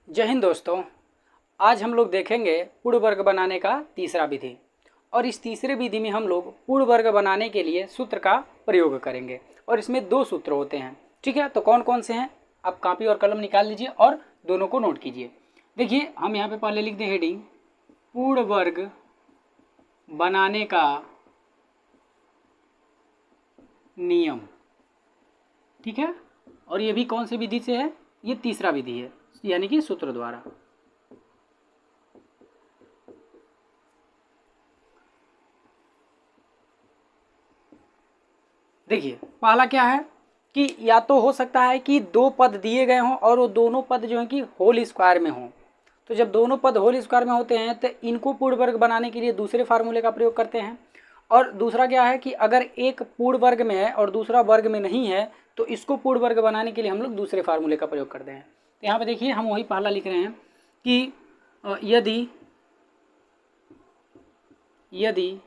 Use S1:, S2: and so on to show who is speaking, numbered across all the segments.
S1: जय हिंद दोस्तों। आज हम लोग देखेंगे पूर्ण वर्ग बनाने का तीसरा विधि। और इस तीसरे विधि में हम लोग पूर्ण वर्ग बनाने के लिए सूत्र का प्रयोग करेंगे और इसमें दो सूत्र होते हैं। ठीक है, तो कौन कौन से हैं आप कॉपी और कलम निकाल लीजिए और दोनों को नोट कीजिए। देखिए, हम यहाँ पे पहले लिख दें हेडिंग पूर्ण वर्ग बनाने का नियम। ठीक है, और ये भी कौन सी विधि से है? ये तीसरा विधि है, यानी कि सूत्र द्वारा। देखिए, पहला क्या है कि या तो हो सकता है कि दो पद दिए गए हों और वो दोनों पद जो है कि होल स्क्वायर में हों। तो जब दोनों पद होल स्क्वायर में होते हैं तो इनको पूर्ण वर्ग बनाने के लिए दूसरे फार्मूले का प्रयोग करते हैं। और दूसरा क्या है कि अगर एक पूर्ण वर्ग में है और दूसरा वर्ग में नहीं है तो इसको पूर्ण वर्ग बनाने के लिए हम लोग दूसरे फार्मूले का प्रयोग करते हैं। तो यहाँ पे देखिए, हम वही पहला लिख रहे हैं कि यदि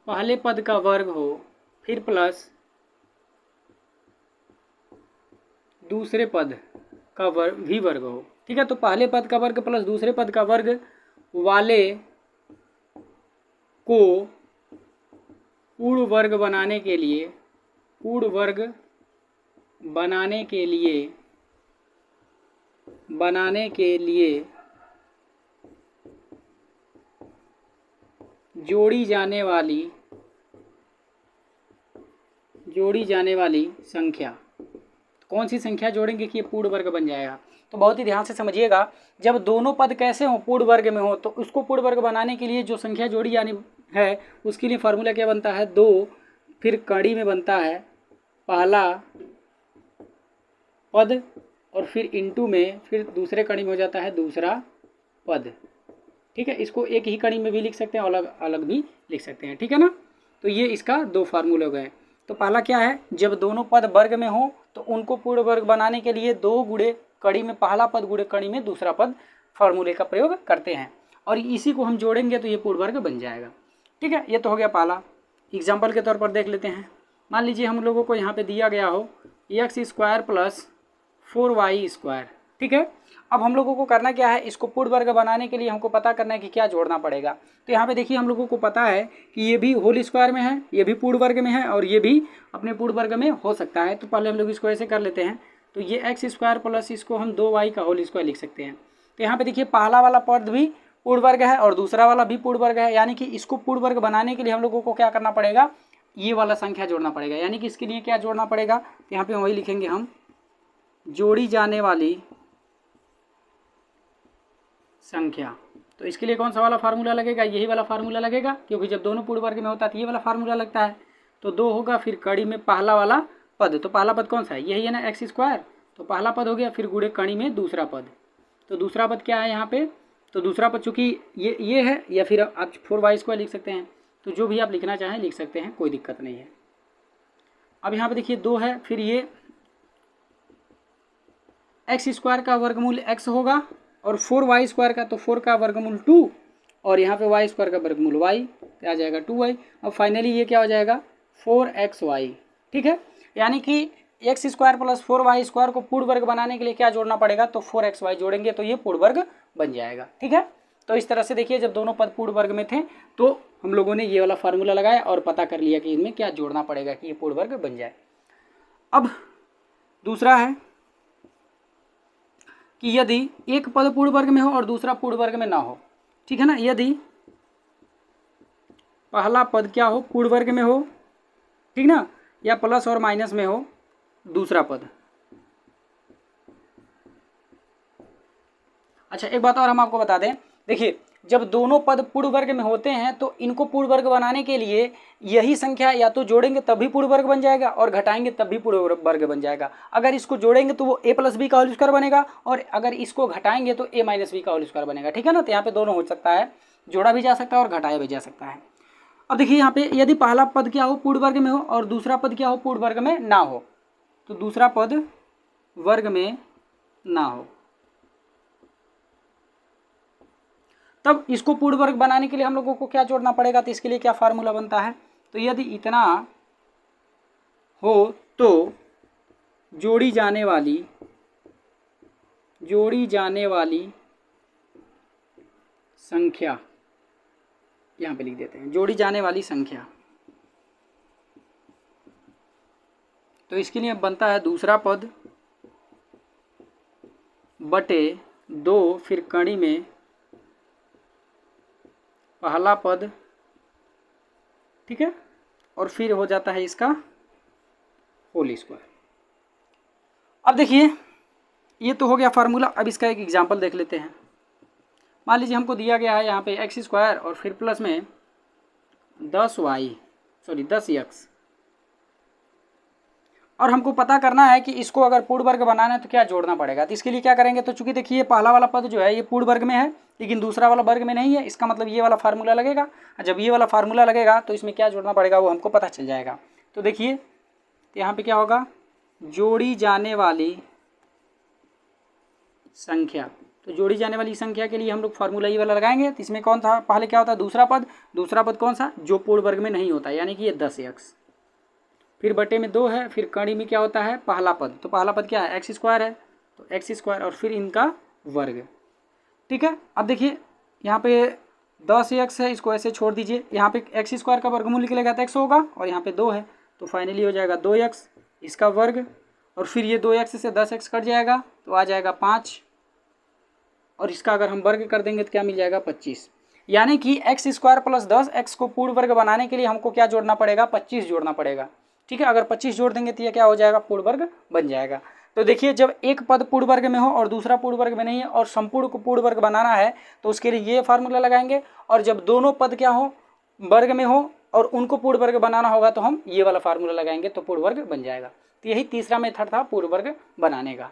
S1: पहले पद का वर्ग हो फिर प्लस दूसरे पद का वर्ग भी वर्ग हो। ठीक है, तो पहले पद का वर्ग प्लस दूसरे पद का वर्ग वाले को पूर्ण वर्ग बनाने के लिए जोड़ी जाने वाली संख्या। कौन सी संख्या जोड़ेंगे कि ये पूर्ण वर्ग बन जाएगा? तो बहुत ही ध्यान से समझिएगा। जब दोनों पद कैसे हो, पूर्ण वर्ग में हो, तो उसको पूर्ण वर्ग बनाने के लिए जो संख्या जोड़ी जानी है उसके लिए फार्मूला क्या बनता है? 2 फिर कड़ी में बनता है पहला पद और फिर इंटू में फिर दूसरे कड़ी में हो जाता है दूसरा पद। ठीक है, इसको एक ही कड़ी में भी लिख सकते हैं, अलग अलग भी लिख सकते हैं। ठीक है ना, तो ये इसका दो फार्मूले हो गए। तो पहला क्या है, जब दोनों पद वर्ग में हो तो उनको पूर्ण वर्ग बनाने के लिए 2 गुणे कड़ी में पहला पद गुणे कड़ी में दूसरा पद फार्मूले का प्रयोग करते हैं और इसी को हम जोड़ेंगे तो ये पूर्ण वर्ग बन जाएगा। ठीक है, ये तो हो गया पहला। एग्जाम्पल के तौर पर देख लेते हैं। मान लीजिए हम लोगों को यहाँ पे दिया गया हो x² प्लस 4y²। ठीक है, अब हम लोगों को करना क्या है, इसको पूर्ण वर्ग बनाने के लिए हमको पता करना है कि क्या जोड़ना पड़ेगा। तो यहाँ पे देखिए, हम लोगों को पता है कि ये भी होल स्क्वायर में है, ये भी पूर्ण वर्ग में है और ये भी अपने पूर्ण वर्ग में हो सकता है। तो पहले हम लोग इसको ऐसे कर लेते हैं। तो ये x² प्लस इसको हम 2y का होल स्क्वायर लिख सकते हैं। तो यहाँ पे देखिए, पहला वाला पद भी पूर्ण वर्ग है और दूसरा वाला भी पूर्ण वर्ग है, यानी कि इसको पूर्ण वर्ग बनाने के लिए हम लोगों को क्या करना पड़ेगा, ये वाला संख्या जोड़ना पड़ेगा। यानी कि इसके लिए क्या जोड़ना पड़ेगा, तो यहाँ पे वही लिखेंगे हम जोड़ी जाने वाली संख्या। तो इसके लिए कौन सा वाला फार्मूला लगेगा? यही वाला फार्मूला लगेगा, क्योंकि जब दोनों पूर्ण वर्ग में होता है तो ये वाला फार्मूला लगता है। तो 2 होगा फिर कड़ी में पहला वाला पद। तो पहला पद कौन सा है? यही है ना, x²। तो पहला पद हो गया, फिर गुणे कड़ी में दूसरा पद। तो दूसरा पद क्या है यहाँ पे? तो दूसरा पद चूंकि ये है, या फिर आप 4y² लिख सकते हैं। तो जो भी आप लिखना चाहें लिख सकते हैं, कोई दिक्कत नहीं है। अब यहाँ पे देखिए 2 है, फिर ये x² का वर्गमूल x होगा और 4y² का, तो 4 का वर्गमूल 2 और यहाँ पे y² का वर्गमूल y, आ जाएगा 2y। अब फाइनली ये क्या हो जाएगा, 4xy। ठीक है, यानी कि x² प्लस 4y² को पूर्ण वर्ग बनाने के लिए क्या जोड़ना पड़ेगा, तो 4xy जोड़ेंगे तो ये पूर्ण वर्ग बन जाएगा। ठीक है, तो इस तरह से देखिए, जब दोनों पद पूर्ण वर्ग में थे तो हम लोगों ने ये वाला फार्मूला लगाया और पता कर लिया कि इनमें क्या जोड़ना पड़ेगा कि ये पूर्ण वर्ग बन जाए। अब दूसरा है कि यदि एक पद पूर्ण वर्ग में हो और दूसरा पूर्ण वर्ग में ना हो। ठीक है ना, यदि पहला पद क्या हो, पूर्ण वर्ग में हो, ठीक ना, या प्लस और माइनस में हो दूसरा पद। अच्छा, एक बात और हम आपको बता दें। देखिए, जब दोनों पद पूर्ण वर्ग में होते हैं तो इनको पूर्ण वर्ग बनाने के लिए यही संख्या या तो जोड़ेंगे तब भी पूर्ण वर्ग बन जाएगा और घटाएंगे तब भी पूर्ण वर्ग बन जाएगा। अगर इसको जोड़ेंगे तो वो a प्लस बी का होल स्क्वायर बनेगा और अगर इसको घटाएंगे तो a माइनस बी का होल स्क्वायर बनेगा। ठीक है ना, तो यहाँ पे दोनों हो सकता है, जोड़ा भी जा सकता है और घटाया भी जा सकता है। अब देखिए यहाँ पे, यदि पहला पद क्या हो, पूर्ण वर्ग में हो और दूसरा पद क्या हो, पूर्ण वर्ग में ना हो, तो दूसरा पद वर्ग में ना हो, तब इसको पूर्ण वर्ग बनाने के लिए हम लोगों को क्या जोड़ना पड़ेगा, तो इसके लिए क्या फार्मूला बनता है, तो यदि इतना हो तो जोड़ी जाने वाली जोड़ी जाने वाली संख्या, यहाँ पे लिख देते हैं जोड़ी जाने वाली संख्या। तो इसके लिए बनता है दूसरा पद बटे 2 फिर कड़ी में पहला पद, ठीक है, और फिर हो जाता है इसका होल स्क्वायर। अब देखिए ये तो हो गया फार्मूला। अब इसका एक एग्जांपल देख लेते हैं। मान लीजिए हमको दिया गया है यहाँ पे एक्स स्क्वायर और फिर प्लस में 10x, और हमको पता करना है कि इसको अगर पूर्ण वर्ग बनाना है तो क्या जोड़ना पड़ेगा। तो इसके लिए क्या करेंगे, तो चूंकि देखिए पहला वाला पद जो है ये पूर्ण वर्ग में है लेकिन दूसरा वाला वर्ग में नहीं है, इसका मतलब ये वाला फार्मूला लगेगा। जब ये वाला फार्मूला लगेगा तो इसमें क्या जोड़ना पड़ेगा वो हमको पता चल जाएगा। तो देखिए तो यहाँ पे क्या होगा, जोड़ी जाने वाली संख्या। तो जोड़ी जाने वाली संख्या के लिए हम लोग फार्मूला ये वाला लगाएंगे। तो इसमें कौन था, पहले क्या होता है दूसरा पद कौन सा, जो पूर्ण वर्ग में नहीं होता, यानी कि ये 10x, फिर बटे में 2 है, फिर कड़ी में क्या होता है पहला पद। तो पहला पद क्या है, एक्स स्क्वायर है, तो एक्स स्क्वायर और फिर इनका वर्ग, ठीक है। अब देखिए यहाँ पे 10x है, इसको ऐसे छोड़ दीजिए, यहाँ पे एक्स स्क्वायर का वर्गमूल निकलेगा तो x होगा, और यहाँ पे 2 है तो फाइनली हो जाएगा 2x इसका वर्ग, और फिर ये 2x से 10x कट जाएगा तो आ जाएगा 5, और इसका अगर हम वर्ग कर देंगे तो क्या मिल जाएगा 25। यानी कि एक्स स्क्वायर प्लस 10x को पूर्ण वर्ग बनाने के लिए हमको क्या जोड़ना पड़ेगा, 25 जोड़ना पड़ेगा, ठीक है। अगर 25 जोड़ देंगे तो ये क्या हो जाएगा, पूर्ण वर्ग बन जाएगा। तो देखिए जब एक पद पूर्ण वर्ग में हो और दूसरा पूर्ण वर्ग में नहीं है और संपूर्ण को पूर्ण वर्ग बनाना है तो उसके लिए ये फार्मूला लगाएंगे, और जब दोनों पद क्या हो वर्ग में हो और उनको पूर्ण वर्ग बनाना होगा तो हम ये वाला फार्मूला लगाएंगे तो पूर्ण वर्ग बन जाएगा। तो यही तीसरा मेथड था पूर्ण वर्ग बनाने का।